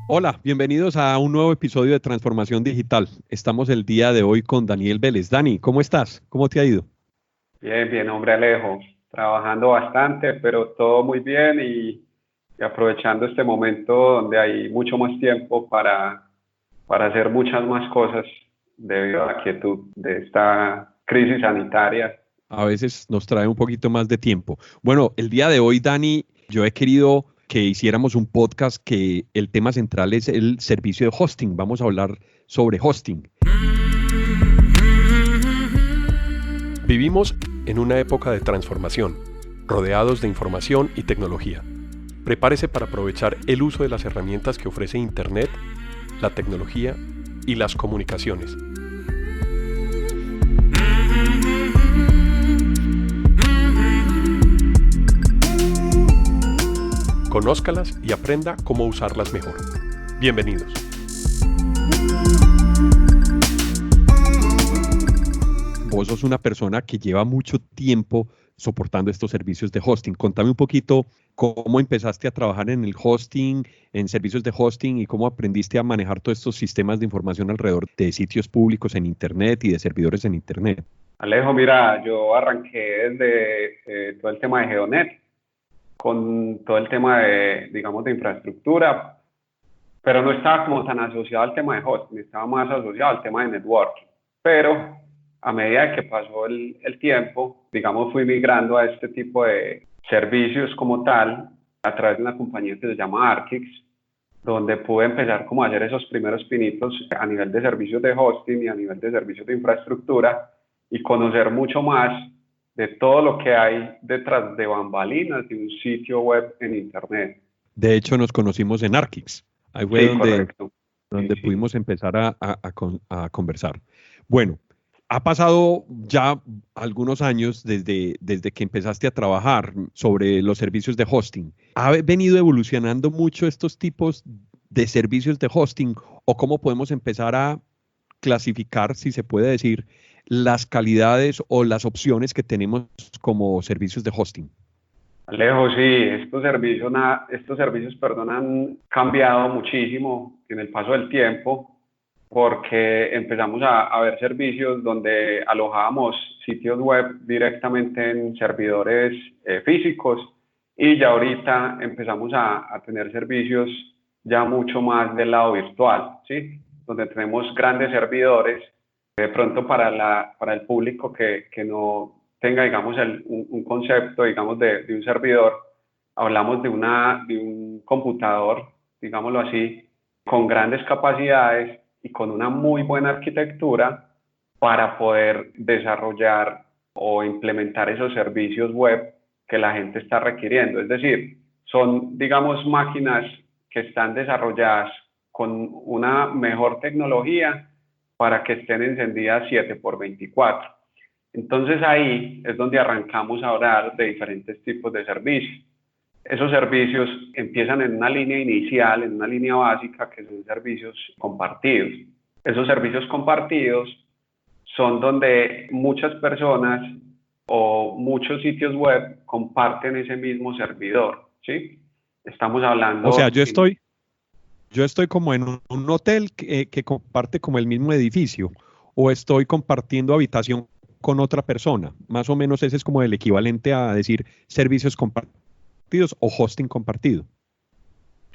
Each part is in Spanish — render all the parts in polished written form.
Hola, bienvenidos a un nuevo episodio de Transformación Digital. Estamos el día de hoy con Daniel Vélez. Dani, ¿cómo estás? ¿Cómo te ha ido? Bien, bien, hombre Alejo, trabajando bastante, pero todo muy bien y aprovechando este momento donde hay mucho más tiempo para hacer muchas más cosas debido a la quietud de esta crisis sanitaria. A veces nos trae un poquito más de tiempo. Bueno, el día de hoy, Dani, yo he querido que hiciéramos un podcast que el tema central es el servicio de hosting. Vamos a hablar sobre hosting. Vivimos en una época de transformación, rodeados de información y tecnología. Prepárese para aprovechar el uso de las herramientas que ofrece Internet, la tecnología y las comunicaciones. Conózcalas y aprenda cómo usarlas mejor. Bienvenidos. Vos sos una persona que lleva mucho tiempo soportando estos servicios de hosting. Contame un poquito cómo empezaste a trabajar en el hosting, en servicios de hosting y cómo aprendiste a manejar todos estos sistemas de información alrededor de sitios públicos en Internet y de servidores en Internet. Alejo, mira, yo arranqué desde todo el tema de GeoNet, con todo el tema de, digamos, de infraestructura, pero no estaba como tan asociado al tema de hosting, estaba más asociado al tema de networking. Pero a medida que pasó el tiempo, digamos, fui migrando a este tipo de servicios como tal, a través de una compañía que se llama Archix, donde pude empezar como a hacer esos primeros pinitos a nivel de servicios de hosting y a nivel de servicios de infraestructura y conocer mucho más de todo lo que hay detrás de bambalinas de un sitio web en Internet. De hecho, nos conocimos en Archix. Ahí fue Sí, correcto. donde Sí, sí. pudimos empezar a conversar. Bueno, ha pasado ya algunos años desde que empezaste a trabajar sobre los servicios de hosting. ¿Ha venido evolucionando mucho estos tipos de servicios de hosting o cómo podemos empezar a clasificar, si se puede decir, las calidades o las opciones que tenemos como servicios de hosting? Alejo, sí, estos servicios, perdón, han cambiado muchísimo en el paso del tiempo porque empezamos a ver servicios donde alojábamos sitios web directamente en servidores físicos y ya ahorita empezamos a tener servicios ya mucho más del lado virtual, ¿sí? Donde tenemos grandes servidores, de pronto para el público que no tenga, digamos, un concepto, digamos, de un servidor, hablamos de un computador, digámoslo así, con grandes capacidades y con una muy buena arquitectura para poder desarrollar o implementar esos servicios web que la gente está requiriendo. Es decir, son, digamos, máquinas que están desarrolladas con una mejor tecnología para que estén encendidas 7 por 24. Entonces ahí es donde arrancamos a hablar de diferentes tipos de servicios. Esos servicios empiezan en una línea inicial, en una línea básica, que son servicios compartidos. Esos servicios compartidos son donde muchas personas o muchos sitios web comparten ese mismo servidor, ¿sí? Estamos O sea, hablando... yo estoy como en un hotel que comparte como el mismo edificio o estoy compartiendo habitación con otra persona. Más o menos ese es como el equivalente a decir servicios compartidos o hosting compartido.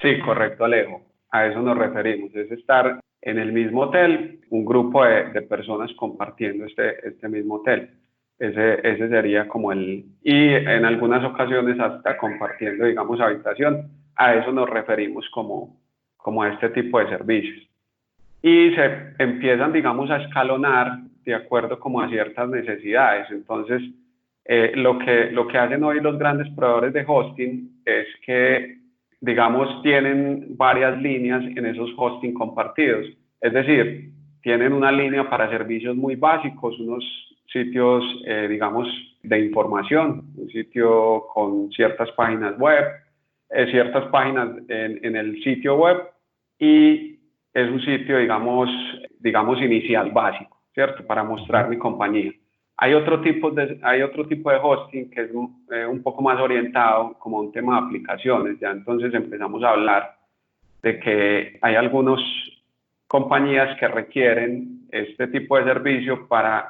Sí, correcto, Alejo. A eso nos referimos. Es estar en el mismo hotel, un grupo de personas compartiendo este mismo hotel. Ese sería como y en algunas ocasiones hasta compartiendo, digamos, habitación. A eso nos referimos como a este tipo de servicios. Y se empiezan, digamos, a escalonar de acuerdo como a ciertas necesidades. Entonces, lo que hacen hoy los grandes proveedores de hosting es que, digamos, tienen varias líneas en esos hosting compartidos. Es decir, tienen una línea para servicios muy básicos, unos sitios, digamos, de información, un sitio con ciertas páginas web, ciertas páginas en el sitio web y es un sitio, digamos inicial básico, ¿cierto? Para mostrar mi compañía. Hay otro tipo de hosting que es un poco más orientado como un tema de aplicaciones. Ya entonces empezamos a hablar de que hay algunas compañías que requieren este tipo de servicio para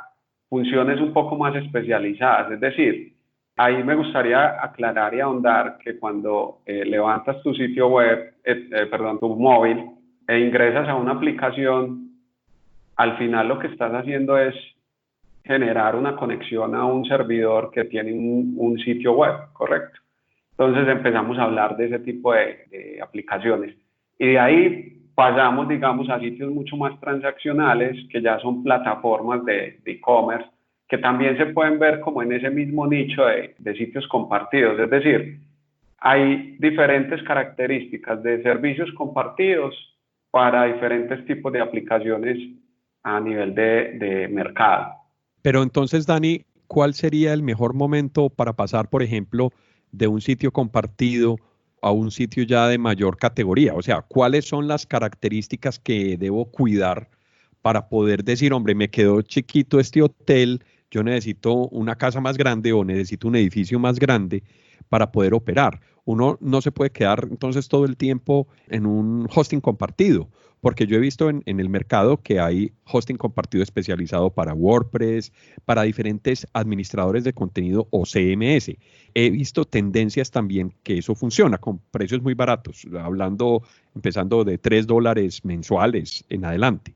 funciones un poco más especializadas. Es decir, ahí me gustaría aclarar y ahondar que cuando levantas tu sitio web, tu móvil, e ingresas a una aplicación, al final lo que estás haciendo es generar una conexión a un servidor que tiene un sitio web, ¿correcto? Entonces empezamos a hablar de ese tipo de aplicaciones. Y de ahí pasamos, digamos, a sitios mucho más transaccionales, que ya son plataformas de e-commerce, que también se pueden ver como en ese mismo nicho de sitios compartidos. Es decir, hay diferentes características de servicios compartidos para diferentes tipos de aplicaciones a nivel de mercado. Pero entonces, Dani, ¿cuál sería el mejor momento para pasar, por ejemplo, de un sitio compartido a un sitio ya de mayor categoría? O sea, ¿cuáles son las características que debo cuidar para poder decir, hombre, me quedó chiquito este hotel, yo necesito una casa más grande o necesito un edificio más grande para poder operar? Uno no se puede quedar entonces todo el tiempo en un hosting compartido, porque yo he visto en el mercado que hay hosting compartido especializado para WordPress, para diferentes administradores de contenido o CMS. He visto tendencias también que eso funciona con precios muy baratos, empezando de $3 mensuales en adelante.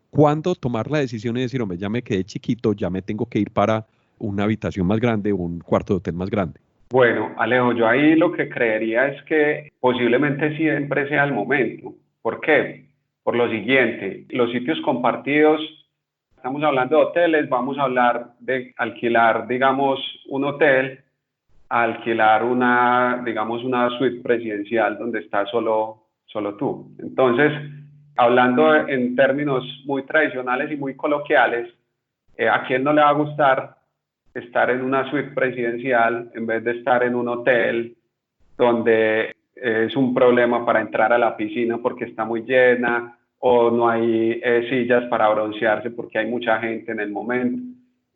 ¿Cuándo tomar la decisión y decir, hombre, ya me quedé chiquito, ya me tengo que ir para una habitación más grande o un cuarto de hotel más grande? Bueno, Alejo, yo ahí lo que creería es que posiblemente siempre sea el momento. ¿Por qué? Por lo siguiente, los sitios compartidos, estamos hablando de hoteles, vamos a hablar de alquilar, digamos, un hotel, alquilar digamos, una suite presidencial donde está solo tú. Entonces, hablando en términos muy tradicionales y muy coloquiales, ¿a quién no le va a gustar estar en una suite presidencial en vez de estar en un hotel donde es un problema para entrar a la piscina porque está muy llena o no hay sillas para broncearse porque hay mucha gente en el momento?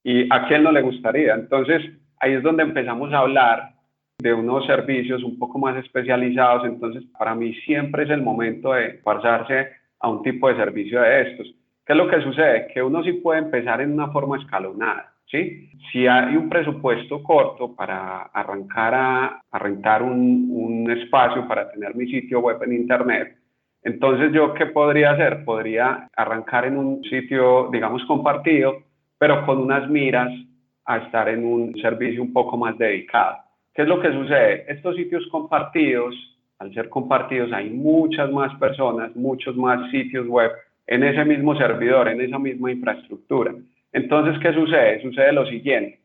¿Y a quién no le gustaría? Entonces, ahí es donde empezamos a hablar de unos servicios un poco más especializados. Entonces, para mí siempre es el momento de pasarse a un tipo de servicio de estos. ¿Qué es lo que sucede? Que uno sí puede empezar en una forma escalonada, ¿sí? Si hay un presupuesto corto para arrancar a rentar un espacio para tener mi sitio web en Internet, entonces yo, ¿qué podría hacer? Podría arrancar en un sitio, digamos, compartido, pero con unas miras a estar en un servicio un poco más dedicado. ¿Qué es lo que sucede? Estos sitios compartidos, al ser compartidos, hay muchas más personas, muchos más sitios web en ese mismo servidor, en esa misma infraestructura. Entonces, ¿qué sucede? Sucede lo siguiente.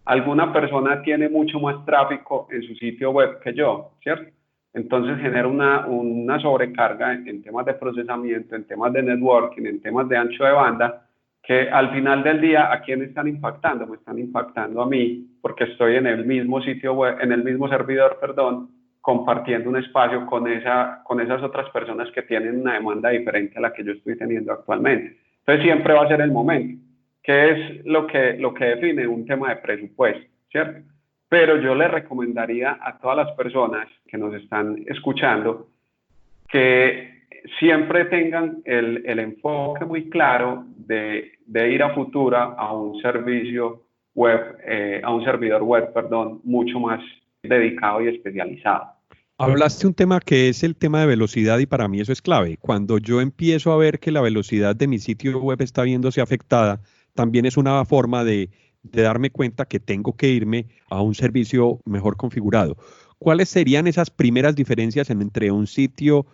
Alguna persona tiene mucho más tráfico en su sitio web que yo, ¿cierto? Entonces genera una sobrecarga en temas de procesamiento, en temas de networking, en temas de ancho de banda, que al final del día, ¿a quién están impactando? Me están impactando a mí, porque estoy en el mismo sitio web, en el mismo servidor, compartiendo un espacio con esas otras personas que tienen una demanda diferente a la que yo estoy teniendo actualmente. Entonces siempre va a ser el momento, que es lo que define un tema de presupuesto, ¿cierto? Pero yo le recomendaría a todas las personas que nos están escuchando que siempre tengan el enfoque muy claro de ir a futuro a un servicio web, a un servidor web, mucho más dedicado y especializado. Hablaste un tema que es el tema de velocidad y para mí eso es clave. Cuando yo empiezo a ver que la velocidad de mi sitio web está viéndose afectada, también es una forma de darme cuenta que tengo que irme a un servicio mejor configurado. ¿Cuáles serían esas primeras diferencias entre un sitio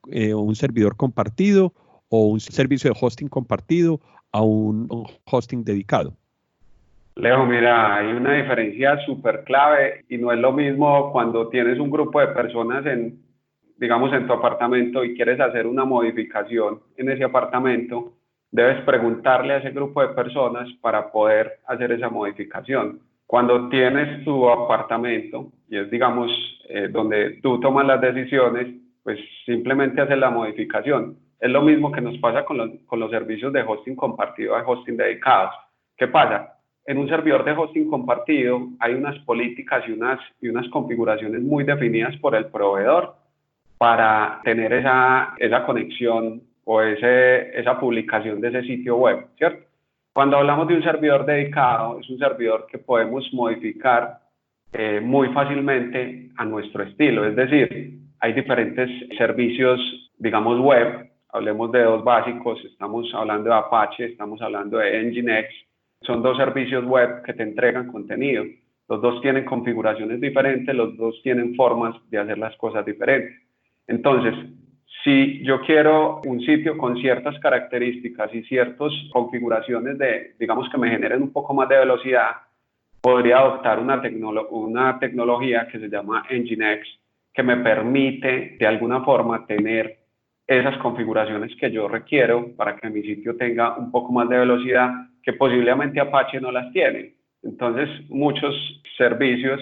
o un servidor compartido o un servicio de hosting compartido a un hosting dedicado? Leo, mira, hay una diferencia súper clave y no es lo mismo cuando tienes un grupo de personas digamos, en tu apartamento y quieres hacer una modificación en ese apartamento. Debes preguntarle a ese grupo de personas para poder hacer esa modificación. Cuando tienes tu apartamento y es, digamos, donde tú tomas las decisiones, pues simplemente haces la modificación. Es lo mismo que nos pasa con los servicios de hosting compartido, de hosting dedicados. ¿Qué pasa? En un servidor de hosting compartido hay unas políticas y unas configuraciones muy definidas por el proveedor para tener esa conexión o esa publicación de ese sitio web, ¿cierto? Cuando hablamos de un servidor dedicado, es un servidor que podemos modificar muy fácilmente a nuestro estilo. Es decir, hay diferentes servicios, digamos, web. Hablemos de dos básicos. Estamos hablando de Apache, estamos hablando de Nginx. Son dos servicios web que te entregan contenido. Los dos tienen configuraciones diferentes, los dos tienen formas de hacer las cosas diferentes. Entonces, si yo quiero un sitio con ciertas características y ciertas configuraciones digamos, que me generen un poco más de velocidad, podría adoptar una tecnología que se llama Nginx, que me permite de alguna forma tener esas configuraciones que yo requiero para que mi sitio tenga un poco más de velocidad, que posiblemente Apache no las tiene. Entonces, muchos servicios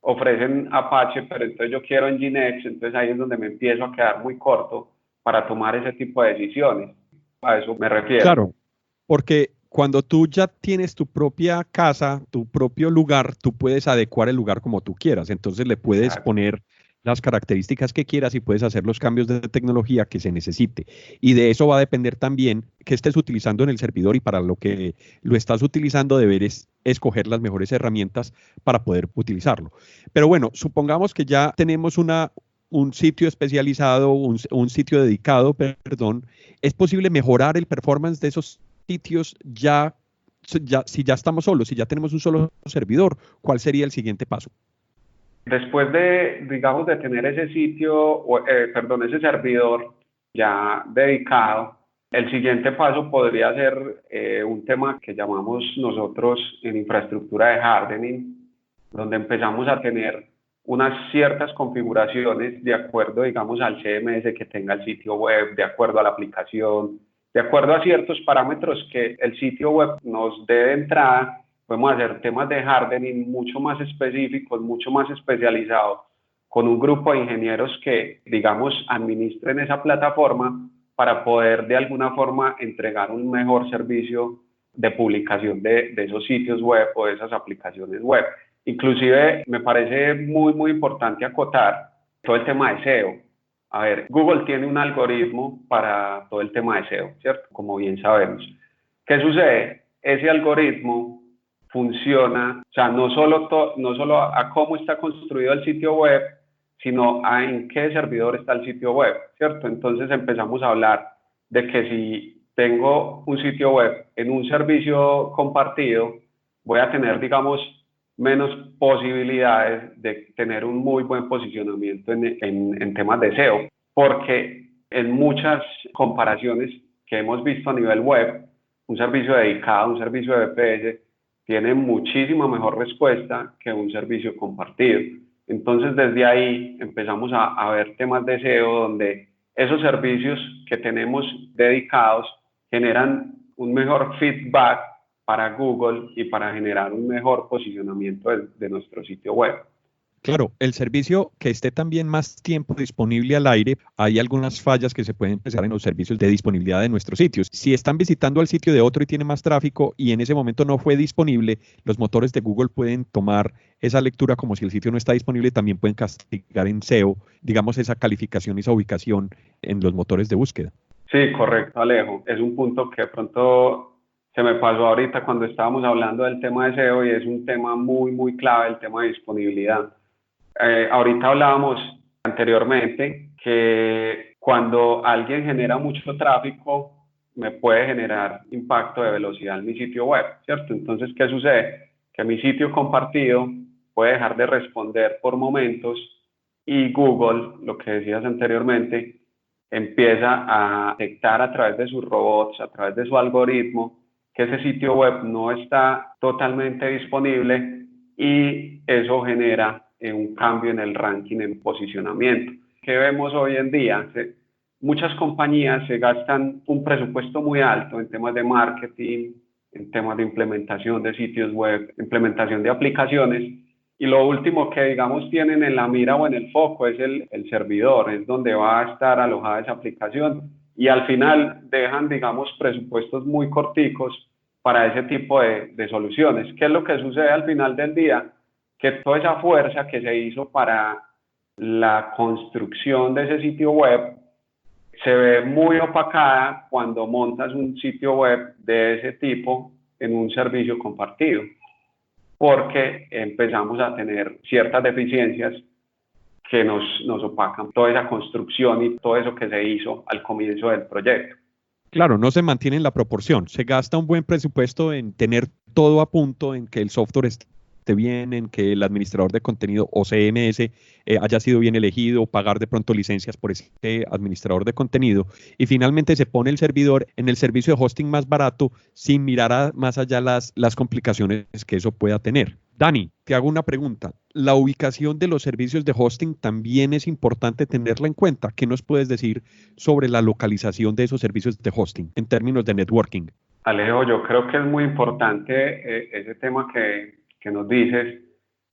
ofrecen Apache, pero entonces yo quiero Nginx, entonces ahí es donde me empiezo a quedar muy corto para tomar ese tipo de decisiones. A eso me refiero. Claro, porque cuando tú ya tienes tu propia casa, tu propio lugar, tú puedes adecuar el lugar como tú quieras. Entonces le puedes poner las características que quieras y puedes hacer los cambios de tecnología que se necesite. Y de eso va a depender también qué estés utilizando en el servidor, y para lo que lo estás utilizando deberes escoger las mejores herramientas para poder utilizarlo. Pero bueno, supongamos que ya tenemos un sitio especializado, un sitio dedicado, perdón. ¿Es posible mejorar el performance de esos sitios si ya estamos solos, si ya tenemos un solo servidor? ¿Cuál sería el siguiente paso? Después digamos, de tener ese sitio, ese servidor ya dedicado, el siguiente paso podría ser un tema que llamamos nosotros en infraestructura de hardening, donde empezamos a tener unas ciertas configuraciones de acuerdo, digamos, al CMS que tenga el sitio web, de acuerdo a la aplicación, de acuerdo a ciertos parámetros que el sitio web nos dé de entrada. Podemos hacer temas de hardening mucho más específicos, mucho más especializados, con un grupo de ingenieros que, digamos, administren esa plataforma para poder de alguna forma entregar un mejor servicio de publicación de esos sitios web o de esas aplicaciones web. Inclusive me parece muy, muy importante acotar todo el tema de SEO. A ver, Google tiene un algoritmo para todo el tema de SEO, ¿cierto? Como bien sabemos. ¿Qué sucede? Ese algoritmo funciona, o sea, no solo a cómo está construido el sitio web, sino a en qué servidor está el sitio web, ¿cierto? Entonces empezamos a hablar de que si tengo un sitio web en un servicio compartido, voy a tener, digamos, menos posibilidades de tener un muy buen posicionamiento en temas de SEO, porque en muchas comparaciones que hemos visto a nivel web, un servicio dedicado, un servicio de VPS, tiene muchísima mejor respuesta que un servicio compartido. Entonces, desde ahí empezamos a ver temas de SEO donde esos servicios que tenemos dedicados generan un mejor feedback para Google y para generar un mejor posicionamiento de nuestro sitio web. Claro, el servicio que esté también más tiempo disponible al aire, hay algunas fallas que se pueden presentar en los servicios de disponibilidad de nuestros sitios. Si están visitando al sitio de otro y tiene más tráfico y en ese momento no fue disponible, los motores de Google pueden tomar esa lectura como si el sitio no está disponible, también pueden castigar en SEO, digamos, esa calificación y esa ubicación en los motores de búsqueda. Sí, correcto, Alejo. Es un punto que de pronto se me pasó ahorita cuando estábamos hablando del tema de SEO y es un tema muy, muy clave, el tema de disponibilidad. Ahorita hablábamos anteriormente que cuando alguien genera mucho tráfico, me puede generar impacto de velocidad en mi sitio web, ¿cierto? Entonces, ¿qué sucede? Que mi sitio compartido puede dejar de responder por momentos y Google, lo que decías anteriormente, empieza a detectar a través de sus robots, a través de su algoritmo, que ese sitio web no está totalmente disponible y eso genera un cambio en el ranking, en posicionamiento. ¿Qué vemos hoy en día? Muchas compañías se gastan un presupuesto muy alto en temas de marketing, en temas de implementación de sitios web, implementación de aplicaciones, y lo último que, digamos, tienen en la mira o en el foco es el servidor, es donde va a estar alojada esa aplicación, y al final dejan, digamos, presupuestos muy corticos para ese tipo de soluciones. ¿Qué es lo que sucede al final del día? Que toda esa fuerza que se hizo para la construcción de ese sitio web se ve muy opacada cuando montas un sitio web de ese tipo en un servicio compartido, porque empezamos a tener ciertas deficiencias que nos opacan toda esa construcción y todo eso que se hizo al comienzo del proyecto. Claro, no se mantiene en la proporción. Se gasta un buen presupuesto en tener todo a punto, en que el software esté bien, en que el administrador de contenido o CMS haya sido bien elegido, pagar de pronto licencias por ese administrador de contenido, y finalmente se pone el servidor en el servicio de hosting más barato sin mirar más allá las complicaciones que eso pueda tener. Dani, te hago una pregunta. ¿La ubicación de los servicios de hosting también es importante tenerla en cuenta? ¿Qué nos puedes decir sobre la localización de esos servicios de hosting en términos de networking? Alejo, yo creo que es muy importante ese tema que nos dices,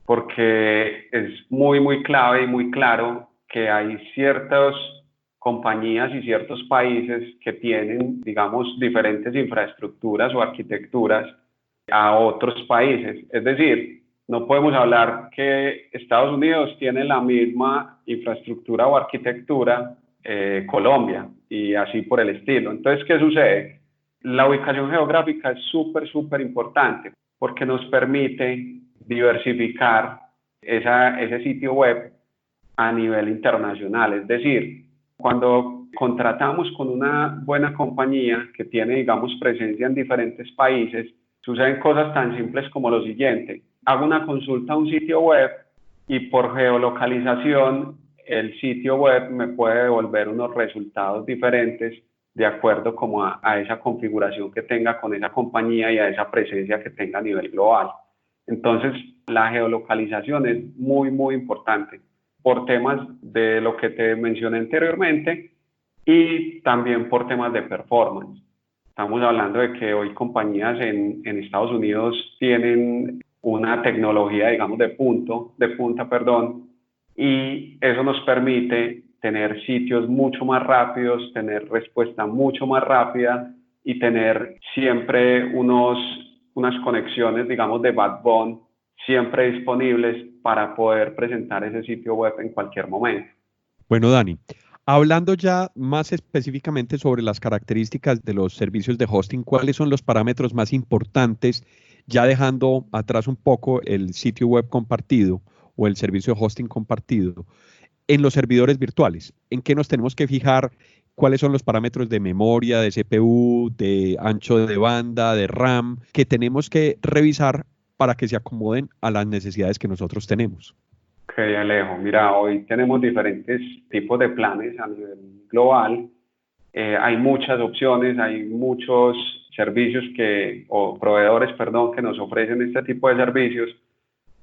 porque es muy clave y muy claro que hay ciertas compañías y ciertos países que tienen, digamos, diferentes infraestructuras o arquitecturas a otros países. Es decir, no podemos hablar que Estados Unidos tiene la misma infraestructura o arquitectura Colombia y así por el estilo. Entonces, ¿qué sucede? La ubicación geográfica es súper importante porque nos permite diversificar ese sitio web a nivel internacional. Es decir, cuando contratamos con una buena compañía que tiene, digamos, presencia en diferentes países, suceden cosas tan simples como lo siguiente. Hago una consulta a un sitio web y por geolocalización el sitio web me puede devolver unos resultados diferentes de acuerdo como a esa configuración que tenga con esa compañía y a esa presencia que tenga a nivel global. Entonces, la geolocalización es muy importante por temas de lo que te mencioné anteriormente y también por temas de performance. Estamos hablando de que hoy compañías en Estados Unidos tienen una tecnología, digamos, de punta, y eso nos permite tener sitios mucho más rápidos, tener respuesta mucho más rápida y tener siempre unas conexiones, digamos, de backbone siempre disponibles para poder presentar ese sitio web en cualquier momento. Bueno, Dani, hablando ya más específicamente sobre las características de los servicios de hosting, ¿cuáles son los parámetros más importantes, ya dejando atrás un poco el sitio web compartido o el servicio de hosting compartido, en los servidores virtuales? ¿En qué nos tenemos que fijar? ¿Cuáles son los parámetros de memoria, de CPU, de ancho de banda, de RAM, que tenemos que revisar para que se acomoden a las necesidades que nosotros tenemos? Ok, Alejo, mira, hoy tenemos diferentes tipos de planes a nivel global. Hay muchas opciones, hay muchos servicios o proveedores, que nos ofrecen este tipo de servicios.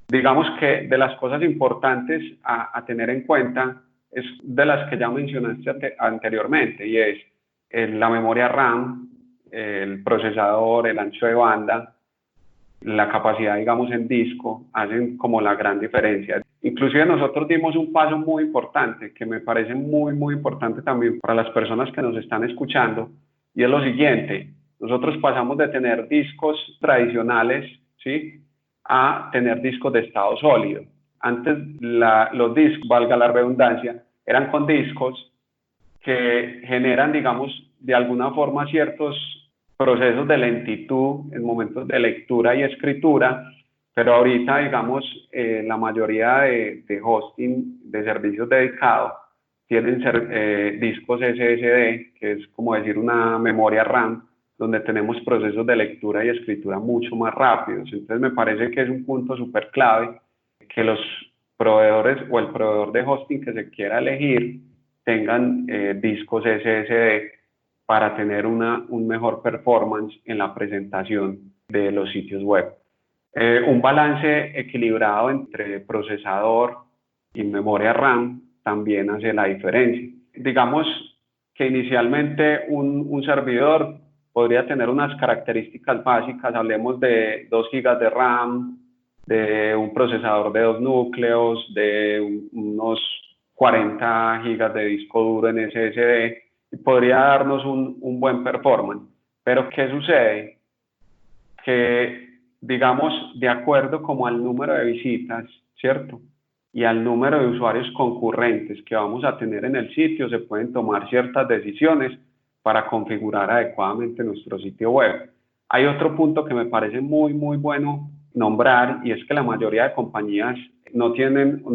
Digamos que de las cosas importantes a tener en cuenta es de las que ya mencionaste anteriormente, y es la memoria RAM, el procesador, el ancho de banda, la capacidad, digamos, en disco, hacen como la gran diferencia. Inclusive nosotros dimos un paso muy importante, que me parece muy importante también para las personas que nos están escuchando, y es lo siguiente: nosotros pasamos de tener discos tradicionales, ¿sí?, a tener discos de estado sólido. Antes los discos, valga la redundancia, eran con discos que generan, digamos, de alguna forma ciertos procesos de lentitud en momentos de lectura y escritura, pero ahorita, digamos, la mayoría de hosting, de servicios dedicados, tienen discos SSD, que es como decir una memoria RAM, donde tenemos procesos de lectura y escritura mucho más rápidos. Entonces me parece que es un punto súper clave que los proveedores o el proveedor de hosting que se quiera elegir tengan discos SSD para tener un mejor performance en la presentación de los sitios web. Un balance equilibrado entre procesador y memoria RAM también hace la diferencia. Digamos que inicialmente un servidor podría tener unas características básicas, hablemos de 2 GB de RAM, de un procesador de 2 núcleos, de unos 40 GB de disco duro en SSD, y podría darnos un buen performance. Pero ¿qué sucede? Que, digamos, de acuerdo como al número de visitas, ¿cierto?, y al número de usuarios concurrentes que vamos a tener en el sitio, se pueden tomar ciertas decisiones para configurar adecuadamente nuestro sitio web. Hay otro punto que me parece muy bueno nombrar, y es que la mayoría de compañías no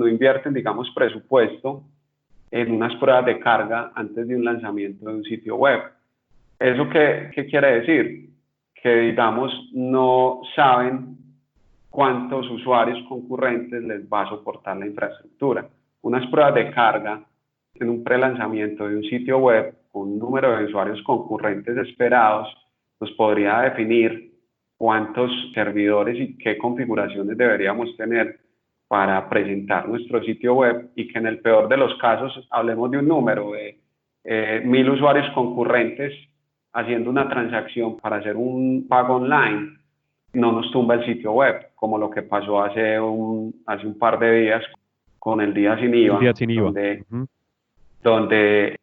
invierten, digamos, presupuesto en unas pruebas de carga antes de un lanzamiento de un sitio web. ¿Eso qué quiere decir? Que, digamos, no saben cuántos usuarios concurrentes les va a soportar la infraestructura. Unas pruebas de carga en un prelanzamiento de un sitio web con un número de usuarios concurrentes esperados nos podría definir cuántos servidores y qué configuraciones deberíamos tener para presentar nuestro sitio web, y que en el peor de los casos hablemos de un número de 1000 usuarios concurrentes haciendo una transacción para hacer un pago online, no nos tumba el sitio web, como lo que pasó hace un par de días con el día sin IVA, donde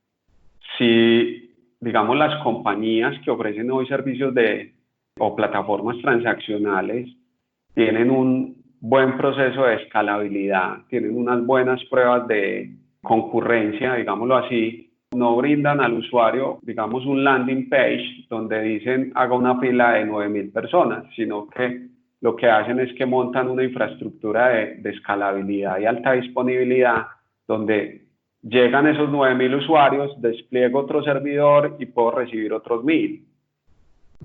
si, digamos, las compañías que ofrecen hoy servicios o plataformas transaccionales tienen un buen proceso de escalabilidad, tienen unas buenas pruebas de concurrencia, digámoslo así, no brindan al usuario, digamos, un landing page donde dicen haga una fila de 9000 personas, sino que lo que hacen es que montan una infraestructura de escalabilidad y alta disponibilidad, donde llegan esos 9000 usuarios, despliego otro servidor y puedo recibir otros 1000.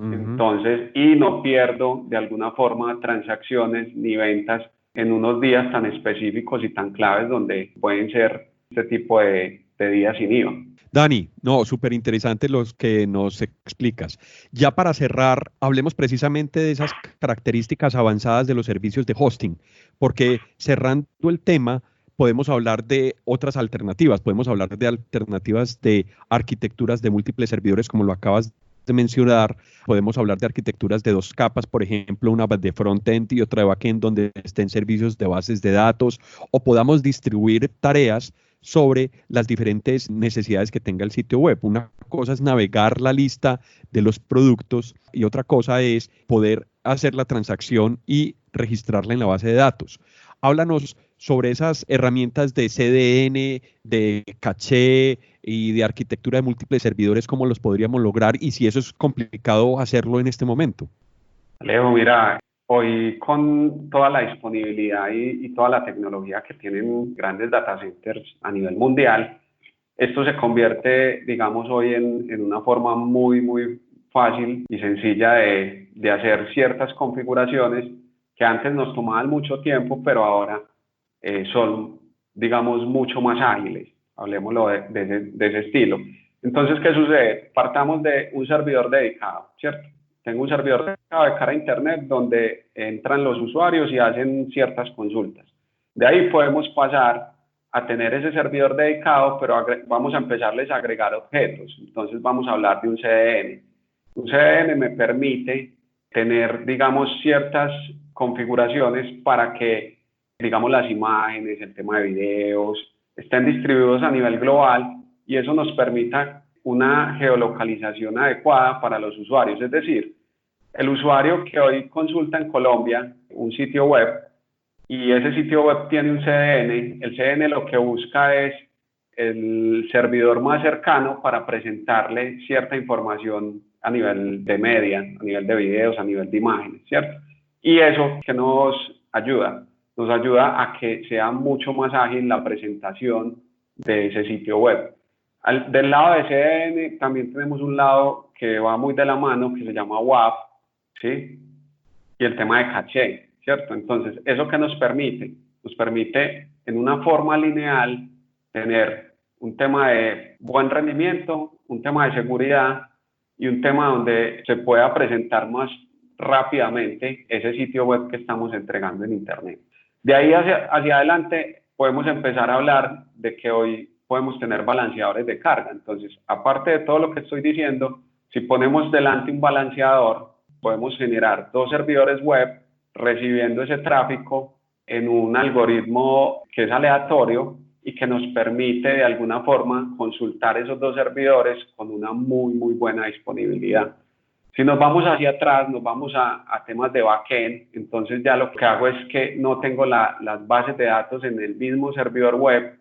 Entonces, y no pierdo de alguna forma transacciones ni ventas en unos días tan específicos y tan claves donde pueden ser este tipo de días sin IVA. Dani, no, súper interesante los que nos explicas. Ya para cerrar, hablemos precisamente de esas características avanzadas de los servicios de hosting, porque cerrando el tema, podemos hablar de otras alternativas, podemos hablar de alternativas de arquitecturas de múltiples servidores, como lo acabas de mencionar, podemos hablar de arquitecturas de 2 capas, por ejemplo, una de frontend y otra de backend, donde estén servicios de bases de datos, o podamos distribuir tareas sobre las diferentes necesidades que tenga el sitio web. Una cosa es navegar la lista de los productos y otra cosa es poder hacer la transacción y registrarla en la base de datos. Háblanos sobre esas herramientas de CDN, de caché y de arquitectura de múltiples servidores, cómo los podríamos lograr y si eso es complicado hacerlo en este momento. Alejo, mira, hoy con toda la disponibilidad y toda la tecnología que tienen grandes data centers a nivel mundial, esto se convierte, digamos, hoy en una forma muy fácil y sencilla de hacer ciertas configuraciones que antes nos tomaban mucho tiempo, pero ahora son, digamos, mucho más ágiles. Hablemoslo de ese estilo. Entonces, ¿qué sucede? Partamos de un servidor dedicado, ¿cierto? Tengo un servidor dedicado de cara a Internet donde entran los usuarios y hacen ciertas consultas. De ahí podemos pasar a tener ese servidor dedicado, pero vamos a empezarles a agregar objetos. Entonces vamos a hablar de un CDN. Un CDN me permite tener, digamos, ciertas configuraciones para que, digamos, las imágenes, el tema de videos, estén distribuidos a nivel global, y eso nos permita una geolocalización adecuada para los usuarios. Es decir, el usuario que hoy consulta en Colombia un sitio web y ese sitio web tiene un CDN, el CDN lo que busca es el servidor más cercano para presentarle cierta información a nivel de media, a nivel de videos, a nivel de imágenes, ¿cierto? Y eso que nos ayuda a que sea mucho más ágil la presentación de ese sitio web. Del lado de CDN también tenemos un lado que va muy de la mano, que se llama WAF, ¿sí? Y el tema de caché, ¿cierto? Entonces, ¿eso qué nos permite? Nos permite en una forma lineal tener un tema de buen rendimiento, un tema de seguridad y un tema donde se pueda presentar más rápidamente ese sitio web que estamos entregando en Internet. De ahí hacia adelante podemos empezar a hablar de que hoy podemos tener balanceadores de carga. Entonces, aparte de todo lo que estoy diciendo, si ponemos delante un balanceador, podemos generar 2 servidores web recibiendo ese tráfico en un algoritmo que es aleatorio y que nos permite de alguna forma consultar esos 2 servidores con una muy buena disponibilidad. Si nos vamos hacia atrás, nos vamos a temas de backend, entonces ya lo que hago es que no tengo las bases de datos en el mismo servidor web,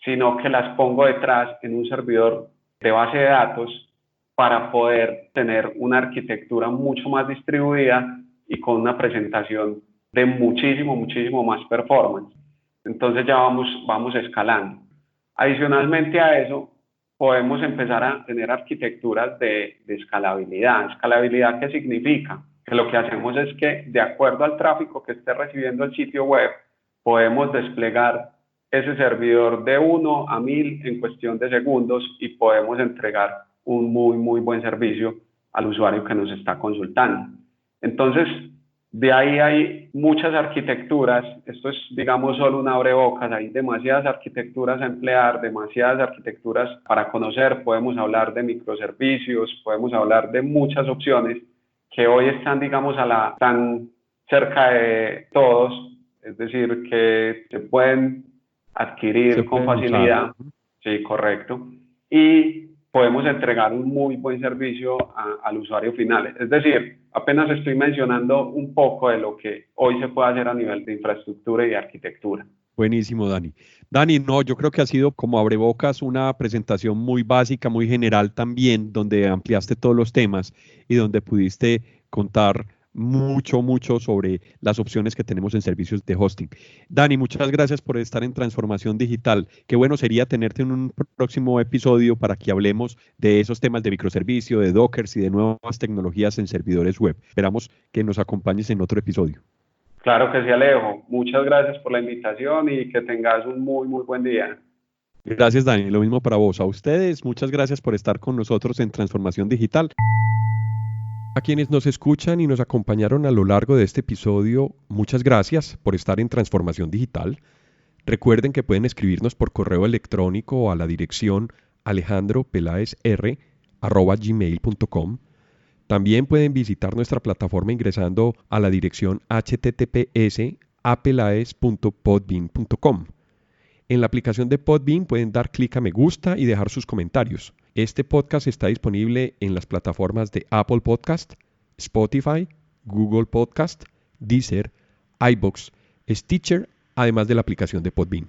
sino que las pongo detrás en un servidor de base de datos para poder tener una arquitectura mucho más distribuida y con una presentación de muchísimo más performance. Entonces ya vamos escalando. Adicionalmente a eso, podemos empezar a tener arquitecturas de escalabilidad. ¿Escalabilidad qué significa? Que lo que hacemos es que, de acuerdo al tráfico que esté recibiendo el sitio web, podemos desplegar ese servidor de 1 a 1000 en cuestión de segundos y podemos entregar un muy buen servicio al usuario que nos está consultando. Entonces, de ahí hay muchas arquitecturas, esto es, digamos, solo un abrebocas, hay demasiadas arquitecturas a emplear, demasiadas arquitecturas para conocer, podemos hablar de microservicios, podemos hablar de muchas opciones que hoy están, digamos, tan cerca de todos, es decir, que se pueden adquirir con facilidad. Sí, correcto. Y podemos entregar un muy buen servicio al usuario final. Es decir, apenas estoy mencionando un poco de lo que hoy se puede hacer a nivel de infraestructura y de arquitectura. Buenísimo, Dani. Dani, no, yo creo que ha sido como abrebocas una presentación muy básica, muy general también, donde ampliaste todos los temas y donde pudiste contar mucho sobre las opciones que tenemos en servicios de hosting. Dani, muchas gracias por estar en Transformación Digital. Qué bueno sería tenerte en un próximo episodio para que hablemos de esos temas de microservicio, de Dockers y de nuevas tecnologías en servidores web. Esperamos que nos acompañes en otro episodio. Claro que sí, Alejo. Muchas gracias por la invitación y que tengas un muy buen día. Gracias, Dani. Lo mismo para vos. A ustedes, muchas gracias por estar con nosotros en Transformación Digital. A quienes nos escuchan y nos acompañaron a lo largo de este episodio, muchas gracias por estar en Transformación Digital. Recuerden que pueden escribirnos por correo electrónico a la dirección alejandropelaesr@gmail.com. También pueden visitar nuestra plataforma ingresando a la dirección https://apelaes.podbean.com. En la aplicación de Podbean pueden dar clic a me gusta y dejar sus comentarios. Este podcast está disponible en las plataformas de Apple Podcast, Spotify, Google Podcast, Deezer, iVoox, Stitcher, además de la aplicación de Podbean.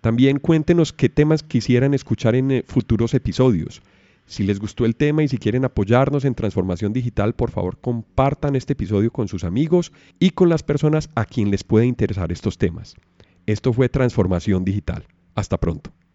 También cuéntenos qué temas quisieran escuchar en futuros episodios. Si les gustó el tema y si quieren apoyarnos en Transformación Digital, por favor compartan este episodio con sus amigos y con las personas a quien les puede interesar estos temas. Esto fue Transformación Digital. Hasta pronto.